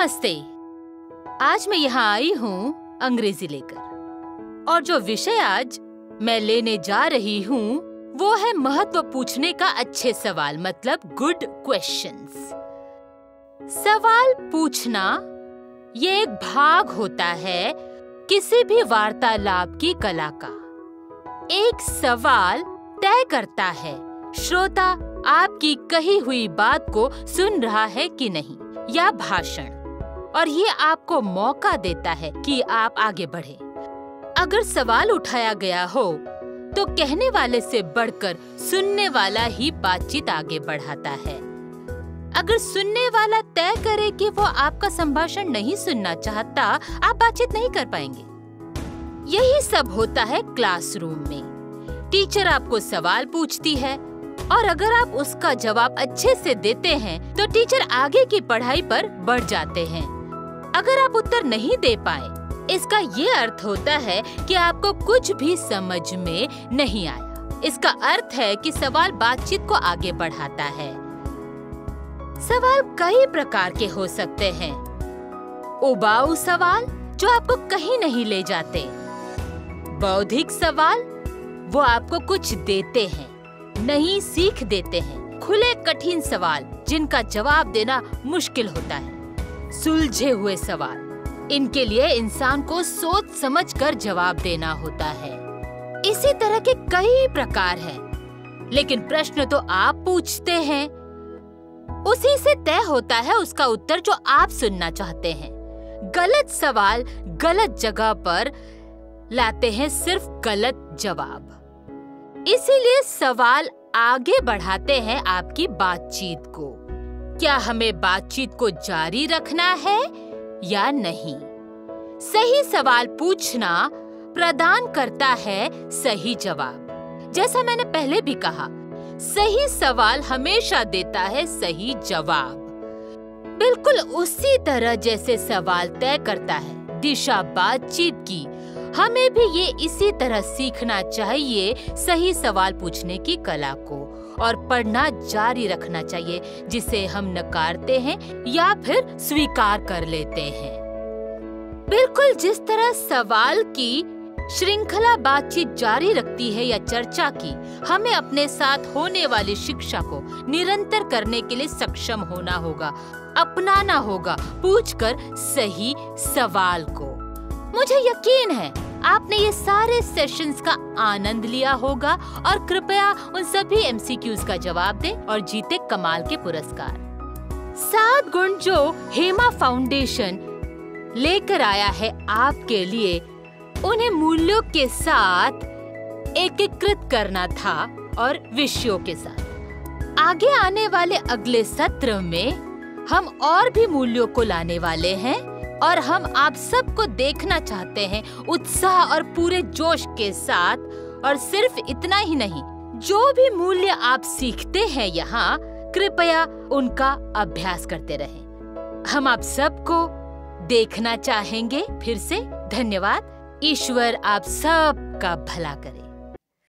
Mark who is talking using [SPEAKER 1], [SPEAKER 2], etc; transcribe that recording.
[SPEAKER 1] नमस्ते। आज मैं यहाँ आई हूँ अंग्रेजी लेकर, और जो विषय आज मैं लेने जा रही हूँ वो है महत्व पूछने का अच्छे सवाल, मतलब गुड क्वेश्चंस। सवाल पूछना ये एक भाग होता है किसी भी वार्तालाप की कला का। एक सवाल तय करता है श्रोता आपकी कही हुई बात को सुन रहा है कि नहीं, या भाषण, और ये आपको मौका देता है कि आप आगे बढ़े। अगर सवाल उठाया गया हो तो कहने वाले से बढ़कर सुनने वाला ही बातचीत आगे बढ़ाता है। अगर सुनने वाला तय करे कि वो आपका संभाषण नहीं सुनना चाहता, आप बातचीत नहीं कर पाएंगे। यही सब होता है क्लासरूम में। टीचर आपको सवाल पूछती है और अगर आप उसका जवाब अच्छे से देते हैं तो टीचर आगे की पढ़ाई पर बढ़ जाते हैं। अगर आप उत्तर नहीं दे पाए, इसका ये अर्थ होता है कि आपको कुछ भी समझ में नहीं आया। इसका अर्थ है कि सवाल बातचीत को आगे बढ़ाता है। सवाल कई प्रकार के हो सकते हैं। उबाऊ सवाल जो आपको कहीं नहीं ले जाते। बौद्धिक सवाल वो आपको कुछ देते हैं, नहीं सीख देते हैं। खुले कठिन सवाल जिनका जवाब देना मुश्किल होता है। सुलझे हुए सवाल, इनके लिए इंसान को सोच समझकर जवाब देना होता है। इसी तरह के कई प्रकार हैं, लेकिन प्रश्न तो आप पूछते हैं, उसी से तय होता है उसका उत्तर जो आप सुनना चाहते हैं। गलत सवाल गलत जगह पर लाते हैं सिर्फ गलत जवाब। इसीलिए सवाल आगे बढ़ाते हैं आपकी बातचीत को। क्या हमें बातचीत को जारी रखना है या नहीं? सही सवाल पूछना प्रदान करता है सही जवाब। जैसा मैंने पहले भी कहा, सही सवाल हमेशा देता है सही जवाब। बिल्कुल उसी तरह जैसे सवाल तय करता है दिशा बातचीत की, हमें भी ये इसी तरह सीखना चाहिए सही सवाल पूछने की कला को, और पढ़ना जारी रखना चाहिए, जिसे हम नकारते हैं या फिर स्वीकार कर लेते हैं। बिल्कुल जिस तरह सवाल की श्रृंखला बातचीत जारी रखती है या चर्चा की, हमें अपने साथ होने वाली शिक्षा को निरंतर करने के लिए सक्षम होना होगा, अपनाना होगा पूछकर सही सवाल को। मुझे यकीन है आपने ये सारे सेशंस का आनंद लिया होगा, और कृपया उन सभी एमसीक्यूज का जवाब दें और जीते कमाल के पुरस्कार। 7 गुण जो हेमा फाउंडेशन लेकर आया है आपके लिए, उन्हें मूल्यों के साथ एकीकृत करना था और विषयों के साथ। आगे आने वाले अगले सत्र में हम और भी मूल्यों को लाने वाले हैं, और हम आप सबको देखना चाहते हैं उत्साह और पूरे जोश के साथ। और सिर्फ इतना ही नहीं, जो भी मूल्य आप सीखते हैं यहाँ, कृपया उनका अभ्यास करते रहें। हम आप सबको देखना चाहेंगे फिर से। धन्यवाद। ईश्वर आप सबका भला करे।